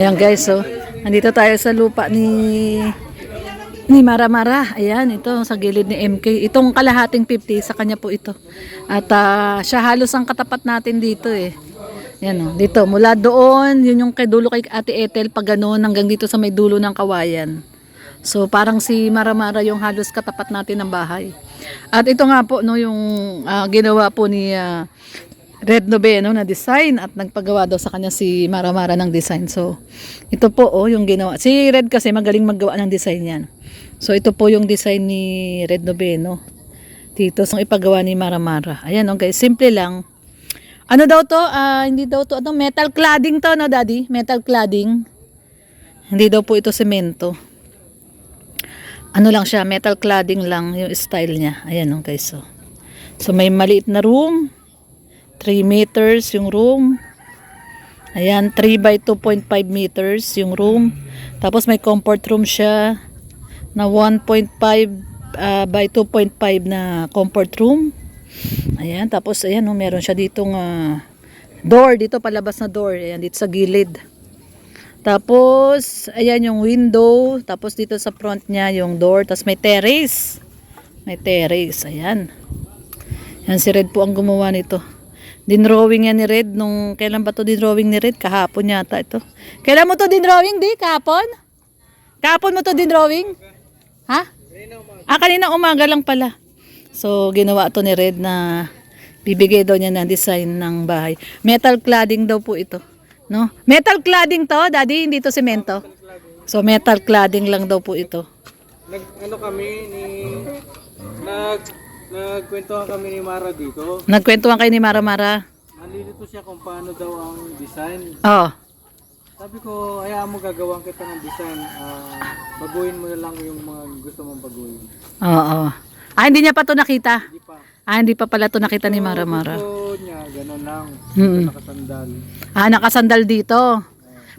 Ayan guys, so nandito tayo sa lupa ni Mara Mara. Ayan, ito sa gilid ni MK. Itong kalahating 50 sa kanya po ito. At siya halos ang katapat natin dito eh. Ayan o, dito mula doon, yun yung kay dulo kay Ate Ethel pag ganoon hanggang dito sa may dulo ng Kawayan. So parang si Mara Mara yung halos katapat natin ng bahay. At ito nga po no yung ginawa po ni Red Noveno na design at nagpagawa daw sa kanya si Mara Mara ng design. So, ito po yung ginawa. Si Red kasi magaling maggawa ng design yan. So, ito po yung design ni Red Noveno. Dito, so ipagawa ni Mara Mara. Ayan guys, simple lang. Ano daw to? Hindi daw to, metal cladding to, no daddy? Metal cladding. Hindi daw po ito semento. Ano lang siya, metal cladding lang yung style niya. Ayan guys, so. So, may maliit na room. 3 meters yung room. Ayan, 3 by 2.5 meters yung room. Tapos may comfort room siya na 1.5 by 2.5 na comfort room. Ayan, tapos ayan, meron siya ditong door, dito palabas na door. Ayan, dito sa gilid. Tapos, ayan yung window. Tapos dito sa front niya yung door. Tapos may terrace. May terrace, ayan. Yan si Red po ang gumawa nito. Dinrawing yan ni Red nung kailan ba to dinrawing ni Red? Kahapon yata ito. Kailan mo to dinrawing di? Kahapon? Kahapon mo to dinrawing? Ha? Kanina umaga lang pala. So ginawa to ni Red na bibigay daw niya ng design ng bahay. Metal cladding daw po ito, no? Metal cladding to, daddy, hindi to semento. So metal cladding lang daw po ito. Nagkwentuhan kami ni Mara dito. Nagkwentuhan kayo ni Mara Mara? Nalilito siya kung paano daw ang design. Oo. Sabi ko, hayaan mo gagawin kita ng design. Baguhin mo na lang yung mga gusto mong baguhin. Oo. Hindi niya pa to nakita? Hindi pa. Hindi pa pala to nakita ni Mara Mara. Gusto niya, gano'n lang. Nakasandal. Nakasandal dito.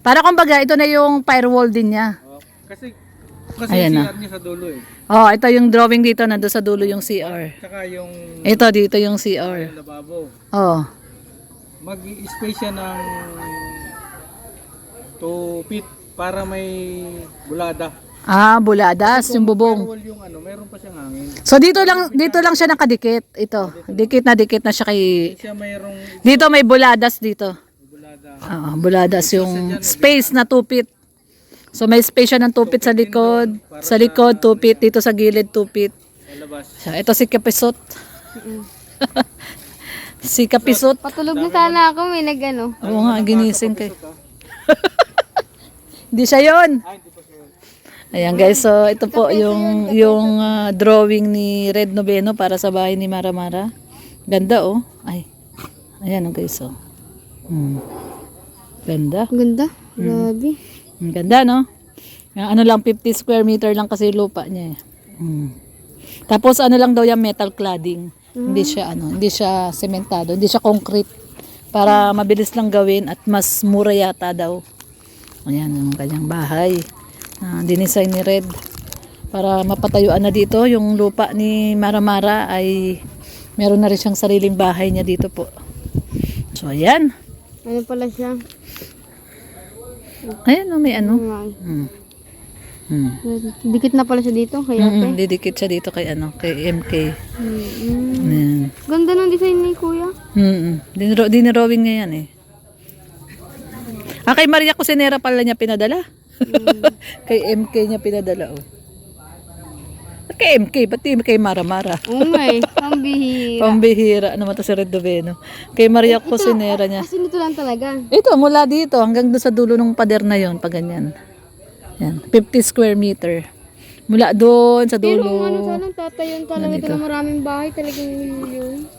Para kumbaga, ito na yung firewall din niya. Kasi ayan CR niya sa dulo eh. Ito yung drawing dito, nando sa dulo yung CR. Tsaka yung Ito dito yung CR. lababo. Mag-space siya ng 2 feet para may bulada. Buladas, yung bubong. Firewall yung meron pa siyang hangin. So dito lang siya nakadikit. Ito, dikit na siya kay... Siya mayroong Dito may buladas dito. bulada. Buladas yung space na 2 feet. So may space siya ng 2 feet sa likod. Sa likod 2 feet. Dito sa gilid 2 feet. So, ito si Kapisot. Si Kapisot. Patulog na sana ako, may nag-ano. Oo nga, ginising kayo. Hindi siya yun. Ayan guys, so ito po yung drawing ni Red Noveno para sa bahay ni Mara Mara. Ganda oh. Ayan guys oh. Ganda. Ganda, grabe. Ang ganda no? Ano lang 50 square meter lang kasi lupa niya eh. Tapos ano lang daw yung metal cladding. Hindi siya sementado, hindi siya concrete. Para mabilis lang gawin at mas mura yata daw. Ayan ang kanyang bahay. Dinesign ni Red. Para mapatayuan na dito yung lupa ni Mara Mara ay meron na rin siyang sariling bahay niya dito po. So ayan. Ano pala siya? Ayan may ano. Dikit na pala siya dito, kaya Didikit siya dito kay MK. Ganda ng design ni Kuya. Dinrawing niya yan eh. Kay Maria Cusinera pala niya pinadala. Kay MK niya pinadala oh. Kay MK, ba't di kay Mara Mara? Pambihira. Pambihira naman to si Red Noveno. Kay Maria Cusinera niya. Kasi nito lang talaga. Ito, mula dito hanggang doon sa dulo ng pader na yon, pag ganyan. Yan, 50 square meter. Mula doon sa dulo. Pero sanang tatayon talaga ito ng maraming bahay, talagang milyon.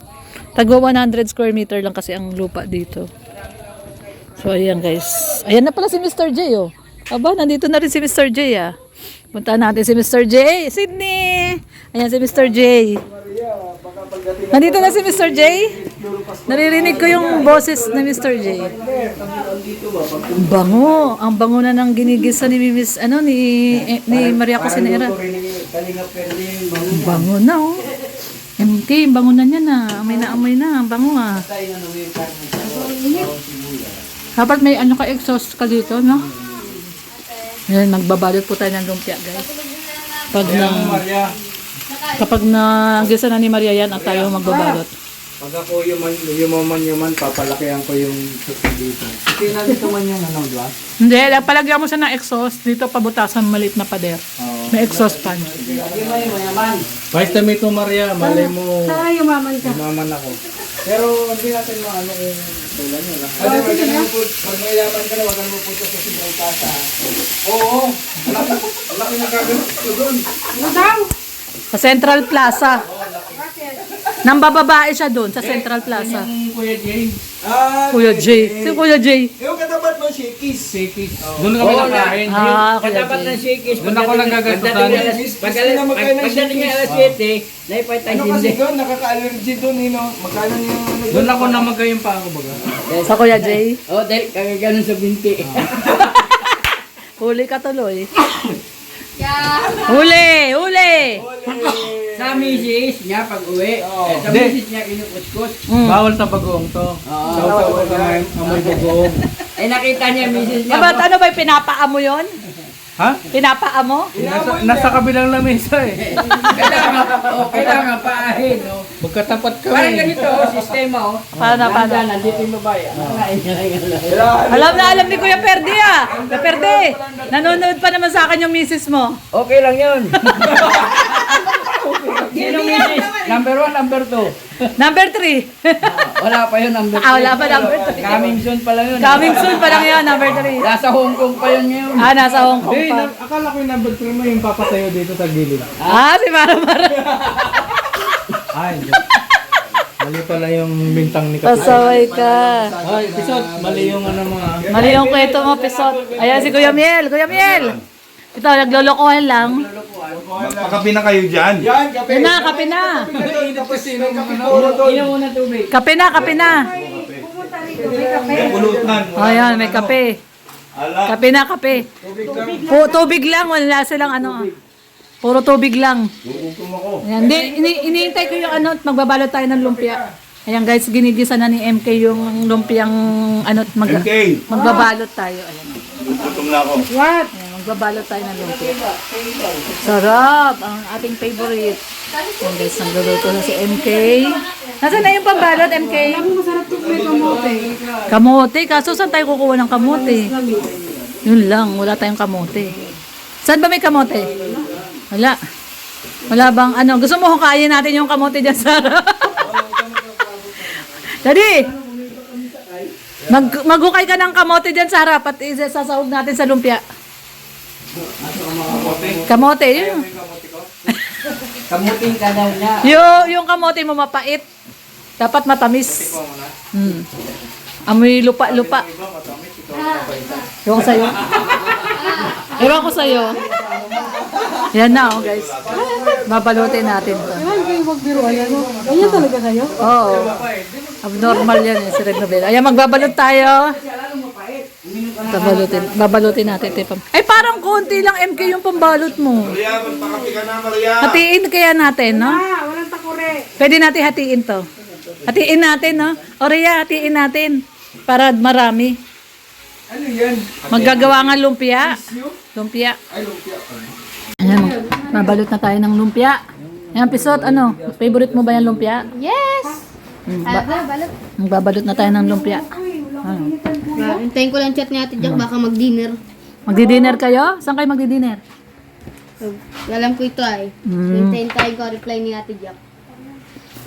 Tagwa 100 square meter lang kasi ang lupa dito. So ayan guys. Ayan na pala si Mr. J oh. Nandito na rin si Mr. J ah. Punta natin si Mr. J. Sydney! Ayan si Mr. J. Nandito na si Mr. J. Naririnig ko yung boses ni Mr. J. Bango. Ang bango na ng ginigisa ni ni Maria Cusinera. Bango na oh. MK, bango na niya na. Amoy na. Ang bango ah. Dapat may ano ka exhaust ka dito, no? Ayan, magbabalot po tayo ng lumpia, guys. Pag Kaya mo, na, Maria. kapag nagisa na ni Maria yan, at tayo magbabalot. Pag ako yuman, papalakihan ko yung susi dito. Kasi na dito man yung ano, di ba? Hindi, palagyan mo siya ng exhaust. Dito pabutasan maliit na pader. Oo. May exhaust fan. Kahit kami ito, Maria, malay mo, Sana yumaman ka. yumaman ako. Pero hindi natin maano kung tulan yun. Kasi pag mayaman ka na, wag mo puto sa sigaw tasa. Oo, laki na gagawin ko doon. Ano daw? Sa Central Plaza. Nang bababae siya doon, sa Central Plaza. Kuya Jay. Kuya Jay. Si Kuya Jay. Yung katapat mo, Shakey's. Shakey's. Doon kami nakain. Ah, Kuya Katapat ng Jay. Shakey's. Doon ako nagagastutan. Pagdating ng alas 7, naipay tayo Ano kasi hindi. doon, nakaka-allergy doon, Magkano yung ano doon ako namagayong pa ako baga. Sa Kuya Jay. Oh, dahil kami ganun sa binti. Huli ka tuloy. Huli! Huli! Sa misis niya pag uwi, sa Hindi. misis niya inukuskus. Bawal sa bagoong to. Saw-saw ka na amoy bagoong. Eh nakita niya misis niya. Ba't ano ba, pinapaamo yon? Ha? Pinapaamo? Nasa kabilang lamesa eh. Kailangan paahin. Oh. Magkatapat kami. Parang ganito, sistema. Oh. Paano? Nandito yung babae. Alam ni Kuya Perde ah. Kuya Perde, nanonood pa naman sa akin yung misis mo. Okay lang yun. Sino misis? Number 1, number 2. Number 3. Wala pa yun, number 3. Wala pa number 3. Coming soon pa lang yun. Coming soon pa lang yun, number 3. Nasa Hong Kong pa yun ngayon. Nasa Hong Kong Hey, pa. akala ko yung number 3 mo yung papatayo dito sa gilid. Si Mara Mara. Ay, hindi. Mali pala yung bintang ni Kapitay. Pasaway ka. Ay, Pisot, mali yung ano mga. Mali yung kwento mo, Pisot. Ayan si Kuya Miel. Kuya Miel. Ito, naglolokohan lang. Pakapi na kayo dyan. Yan, kape. Yun na, kape na. Init kasi ng kape puro doon. Inom muna tubig. Kape na, kape na. May pulutan. O yan, may kape. Ala. Kape na, kape. Tubig lang, wala silang ano. Puro tubig lang. Gugutom ako. Ayan, iniintay ko yung ano, magbabalot tayo ng lumpia. Ayan guys, ginigisa na ni MK yung lumpiang ano, MK. magbabalot tayo. Ayan. Gutom na ako. Ayan, magbabalot tayo ng lumpia. Sarap! Ang ating favorite. Ayan guys, nagluluto na si MK. Nasaan na yung pambalot, MK? Masarap to may kamote. Kamote? Kaso saan tayo kukuha ng kamote? Yun lang, wala tayong kamote. Saan ba may kamote? Wala. Wala bang ano? Gusto mo hukayin natin yung kamote dyan, Sarah? Daddy! Maghukay ka ng kamote dyan, Sarah. Pati sasahog natin sa lumpia. Kamote, yun. Kamuting ka daw niya. Yung kamote mo mapait. Dapat matamis. Amoy lupa-lupa. Ewan ko sa'yo. Ewan ko sa'yo. Yan na, oh, guys. Babalutin natin to. Ay, kayo magbiruan yan. Ganyan talaga kayo? Oo. Abnormal yan eh, si Red Novela. Ayan, magbabalot tayo. Babalutin natin. Ay, parang konti lang MK yung pambalot mo. Maria, magpakapi ka na, Maria. Hatiin kaya natin, no? Walang takure. Pwede natin hatiin to. Hatiin natin, no? O Rhea, hatiin natin. Para marami. Ano yan? Maggagawa nga lumpia. Lumpia. Ay, lumpia. Ayan, mabalot na tayo ng lumpia. Ayan, Pisot, ano? Favorite mo ba yung lumpia? Yes! Balot. Magbabalot na tayo ng lumpia. Ano? Hintayin ko lang chat ni Ate Jack, baka mag-dinner. Magdi-dinner kayo? Saan kayo magdi-dinner? Alam ko ito ay. Hintayin tayo ko reply ni Ate Jack.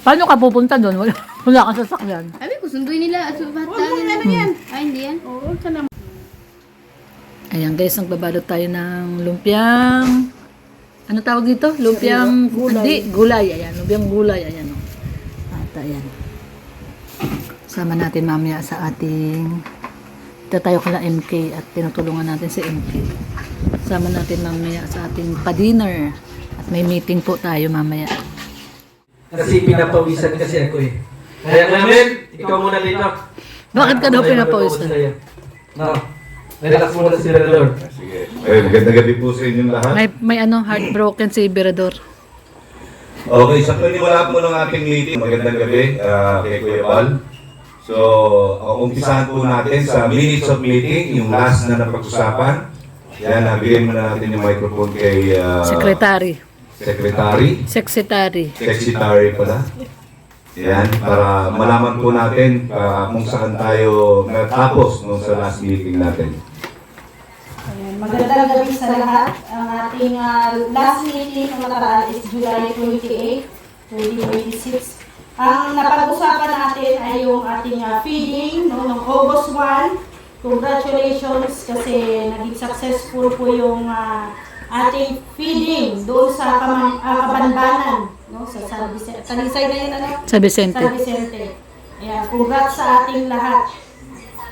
Paano ka pupunta doon? Wala kang sasakyan. Sabi ko, sunduin nila. Ay, hindi yan. Oo, ka naman. Ayan guys, nagbabalot tayo ng lumpiang... Ano tawag dito? Lumpiang gulay. Gulay. Ayan, lumpiang gulay. Ayan. Oh. At ayan. Sama natin mamaya sa ating... Ito tayo kala MK at tinutulungan natin si MK. Sama natin mamaya sa ating pa-dinner. At may meeting po tayo mamaya. Kasi pinapawisan kasi ako eh. Kaya namin, ikaw muna dito. Bakit ka daw pinapawisan? No. Relax muna si Lord. Sige. Magandang gabi po sa inyong lahat. May ano, heartbroken si Berador. Okay, sa paniwala po ng ating meeting, magandang gabi kay Kuya Paul. So, umpisahan po natin sa minutes of meeting, yung last na napag-usapan. Yan, bigyan muna natin yung microphone kay Secretary. Secretary pala. Yan, para malaman po natin kung saan tayo natapos nung sa last meeting natin. Magandang gabi sa lahat. Ang ating last meeting na nakaraan is July 28, 2026. Ang napag-usapan natin ay yung ating feeding noong August 1. Congratulations kasi naging successful po yung ating feeding doon sa Kabanbanan, no? Sa San Vicente. Talisay na yun, ano? Sa Vicente. San Vicente. Ayan, congrats sa ating lahat.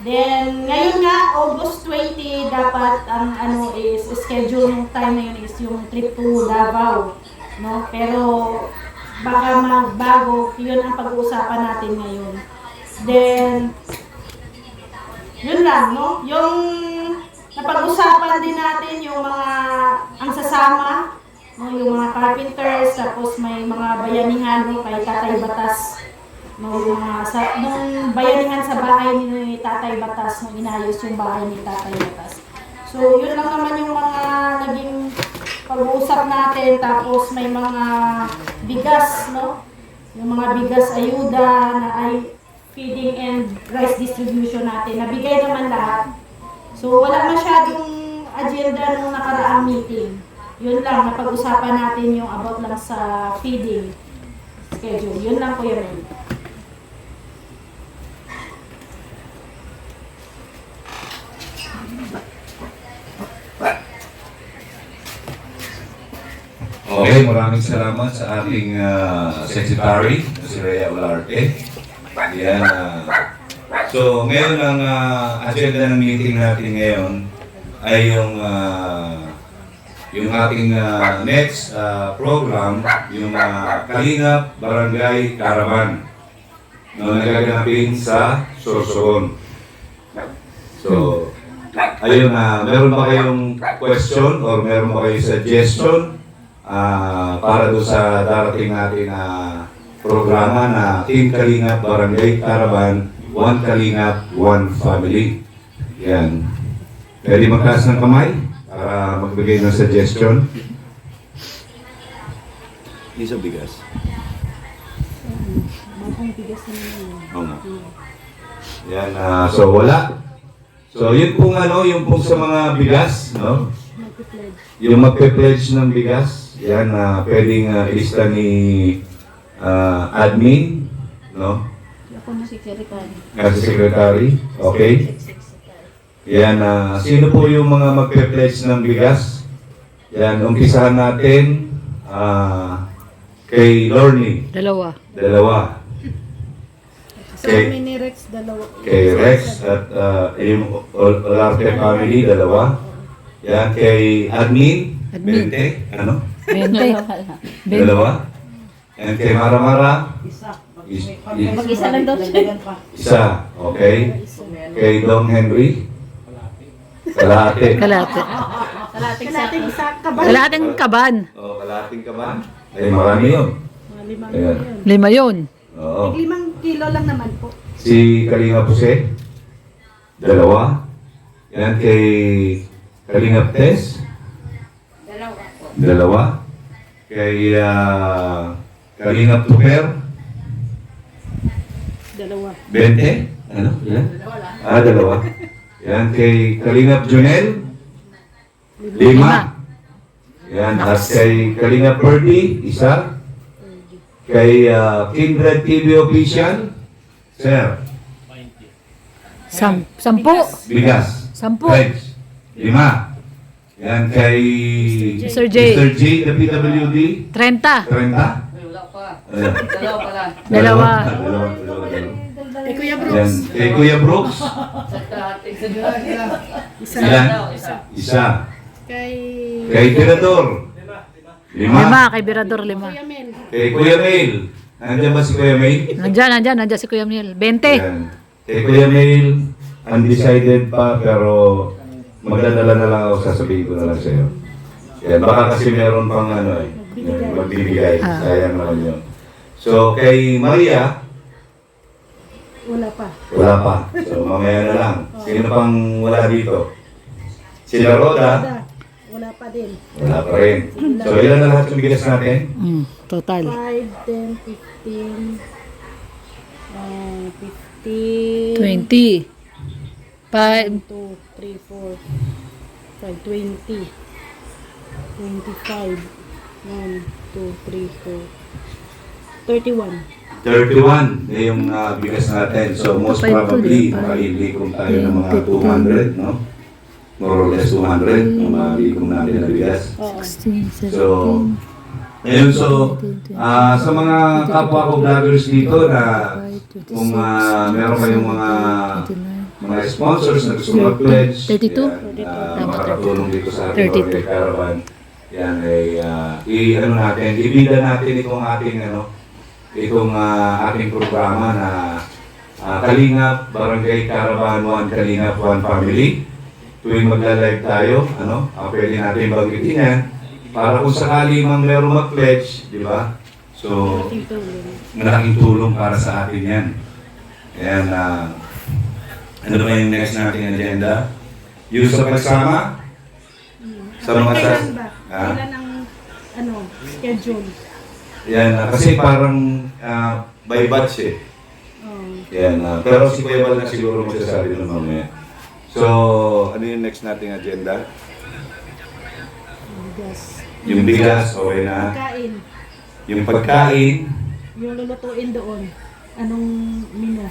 Then, ngayon nga, August 20, dapat ang is schedule ng time na yun is yung trip to Davao. No? Pero, baka magbago, yun ang pag-uusapan natin ngayon. Then, yun lang, no? Yung napag-usapan din natin yung mga, ang sasama, no? Yung mga carpenters, tapos may mga bayanihan, no? Kay Tatay Batas. Nung bayanihan sa bahay ni Tatay Batas, nung inayos yung bahay ni Tatay Batas. So, yun lang naman yung mga naging pag-uusap natin. Tapos may mga bigas, no? Yung mga bigas ayuda na ay feeding and rice distribution natin. Nabigay naman lahat. So, wala masyadong agenda nung nakaraang meeting. Yun lang, napag-usapan natin yung about lang sa feeding schedule. Yun lang po yun. Okay, maraming salamat sa ating secretary, si Rhea Olarte. Yan, so, ngayon ang agenda ng meeting natin ngayon ay yung ating next program, yung Kalingap Barangay Caravan na nagaganapin sa Sorsogon. So, ayun, meron ba kayong question or meron ba kayong suggestion para doon sa darating natin na programa na Team Kalingap Barangay Caravan, One Kalingap, One Family. Yan. Pwede magtaas ng kamay para magbigay ng suggestion. Isa bigas. Oo nga. Yan, so wala. So yun pong yung pong sa mga bigas, no? Yung magpe-pledge ng bigas. Yan, pwedeng ilista ni admin, no? Ako na si Secretary. Si secretary, okay. Yan, sino po yung mga magpe-pledge ng bigas? Yan, umpisahan natin kay Lorne. Dalawa. Ni Rex, dalawa. Kay Rex at yung Olarte family, dalawa. Yan, kay admin. 20, ano? 20. Dalawa. And kay Mara. Mag-isa lang daw siya. Isa, okay. Kay Dong Henry. Kalahati. Kalahating kaban. Kalahating kaban. Ay, marami yun. Ayan. 5 yun. Oo. 5 kilo lang naman po. Si Kalinga Puse. 2. Yan kay Kalinga Tess. 2. Kay Kalinga Tuper. 20. Ano? Yan? 2. Yan kay Kalinga Junel. 5. Yan. At kay Kalinga Purdy. 1. Kay Kindred TV Official. Sir. 10. Bigas. 10. Reds. 5. Yan kay Mr. J. Mr. J, the PWD. 30. 30. Wala pa. Ayan. Dalawa pa lang. Dalawa. Eh, Kuya Yan. Brooks. Kay Kuya Brooks. Ilan? Isa. Kay Tirador. 5. Kay Birador 5. Mel. Kay Kuya Mail. Nandiyan ba si Kuya Mail? Nandiyan si Kuya Miel. 20. Yan. Kay Kuya Mail, undecided pa pero magdadala na lang ako, sasabihin ko na lang sa'yo. Yan, baka kasi meron pang magbibigay. Sayang naman yun. So, kay Maria, Wala pa. wala pa. So, mamaya na lang. Sino pang wala dito? Sila Roda, Wala pa din. wala pa rin. So, ilan na lahat yung bigas natin? Total. 5, 10, 15, 15, 20. 5. 2, 3, 4, 5, 20, 25, 1, 2, 3, 4, 31. 31 na yung bigas natin. So, most probably, makaliligom tayo ng mga 200, no? More or less 200 ang maliligom natin na bigas. 16, 17. So, ayun, so, sa mga kapwa ko vloggers dito na kung meron kayong mga sponsors na gusto mag-pledge, 32? yan, makakatulong dito sa ating Barangay Caravan, yan ay ibida natin itong ating ating programa na Kalingap Barangay Caravan 1 Kalingap 1 Family. Tuwing magla-live tayo, pwede natin banggitin yan para kung sakali mang meron mag-pledge, di ba? So, malaking tulong para sa atin yan. Ayan, ano ba yung next nating agenda? Yung sa pagsama? Sa mga Kailan ba? Kailan ang schedule? Yan, kasi parang by batch eh. Yan, pero si Kuya Bal na siguro magsasabi ng mamaya. So, ano yung next nating agenda? Bigas. Yung bigas, okay na. Pagkain. Yung pagkain, Yung lulutuin doon. Anong menu?